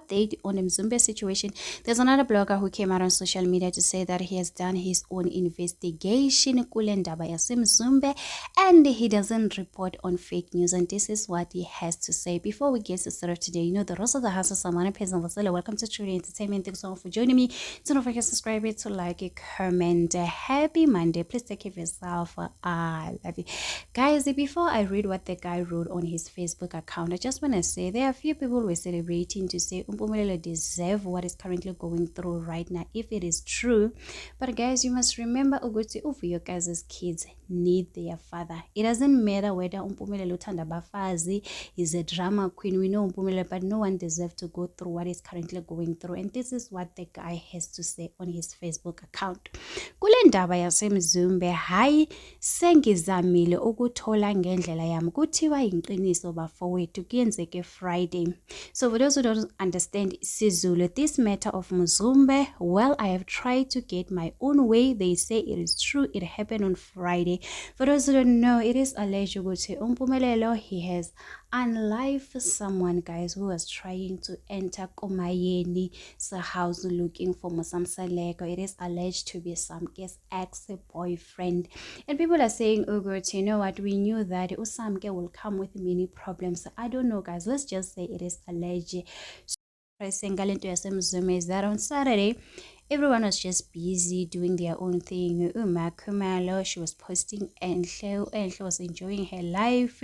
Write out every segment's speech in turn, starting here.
update on the Mzumbe situation. There's another blogger who came out on social media to say that he has done his own investigation kule ndaba yaseMzumbe and he doesn't report on fake news, and this is what he has to say. Before we get started today, you know the rest of the house is Samana Pezan. Welcome to Truly Entertainment. Thanks so much for joining me. Don't forget to subscribe, to like, comment. Happy Monday. Please take care of yourself. I love you guys. Before I read what the guy wrote on his Facebook account, I just want to say there are a few people who were celebrating to say Mpumelelo deserve what is currently going through right now, if it is true. But guys, you must remember Uguti for your guys' kids need their father. It doesn't matter whether Mpumelelo Thanda Bafazi is a drama queen. We know Mpumelelo, but no one deserves to go through what is currently going through. And this is what the guy has to say on his Facebook account. Kule ndaba yaseMzumbe, hayi sengizamile ukuthola ngendlela yami kuthiwa iqiniso bafowethu kuyenzeke Friday. So for those who don't understand Sizulu, this matter of Mzumbe, well, I have tried to get my own way. They say it is true. It happened on Friday. For those who don't know, it is alleged to Mpumelelo, he has unlived someone, guys, who was trying to enter Komayeni's house looking for Mpumelelo. It is alleged to be some guest ex-boyfriend. And people are saying, oh God, you know what, we knew that Usamke will come with many problems. I don't know, guys. Let's just say it is alleged. Is that on Saturday everyone was just busy doing their own thing. Mpumelelo, she was posting Enhle was enjoying her life.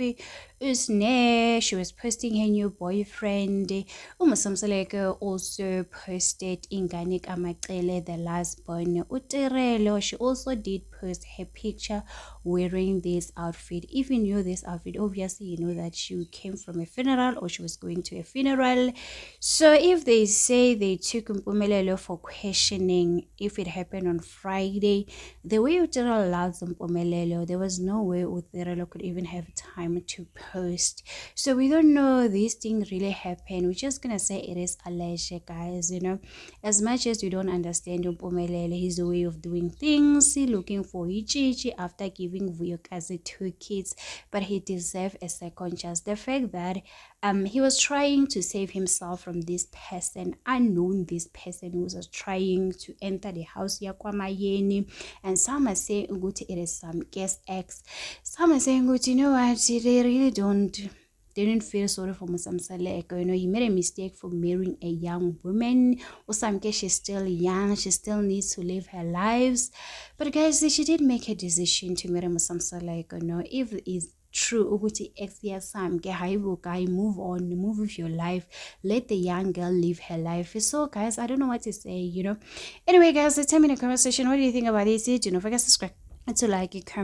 Usne, she was posting her new boyfriend. Mseleku also posted Ingane Kamacele, the last born. Utirelo, she also did post her picture wearing this outfit. If you knew this outfit, obviously you know that she came from a funeral or she was going to a funeral. So if they say they took Mpumelelo for questioning if it happened on Friday, the way Utirelo loves Mpumelelo, there was no way Utirelo could even have time to post. So we don't know this thing really happened. We're just gonna say it is alleged, guys. You know, as much as you don't understand Mpumelelo, his way of doing things, looking for Ichichi after giving Vuyokazi 2 kids, but he deserves a second chance. The fact that he was trying to save himself from this person, unknown this person who was trying to enter the house Yakwamayeni, and some are saying it is some guest ex. Some are saying, you know what, they really didn't feel sorry for Mpumelelo. You know, he made a mistake for marrying a young woman. Usamke, she's still young, she still needs to live her lives. But guys, she did make a decision to marry Mpumelelo. You know, if it is true ukuthi ex yasamke hayibo guy, move on, move with your life, let the young girl live her life. So guys, I don't know what to say, you know. Anyway guys, let's tell me in the comment section, what do you think about this? Do not forget to subscribe and to like it, comment.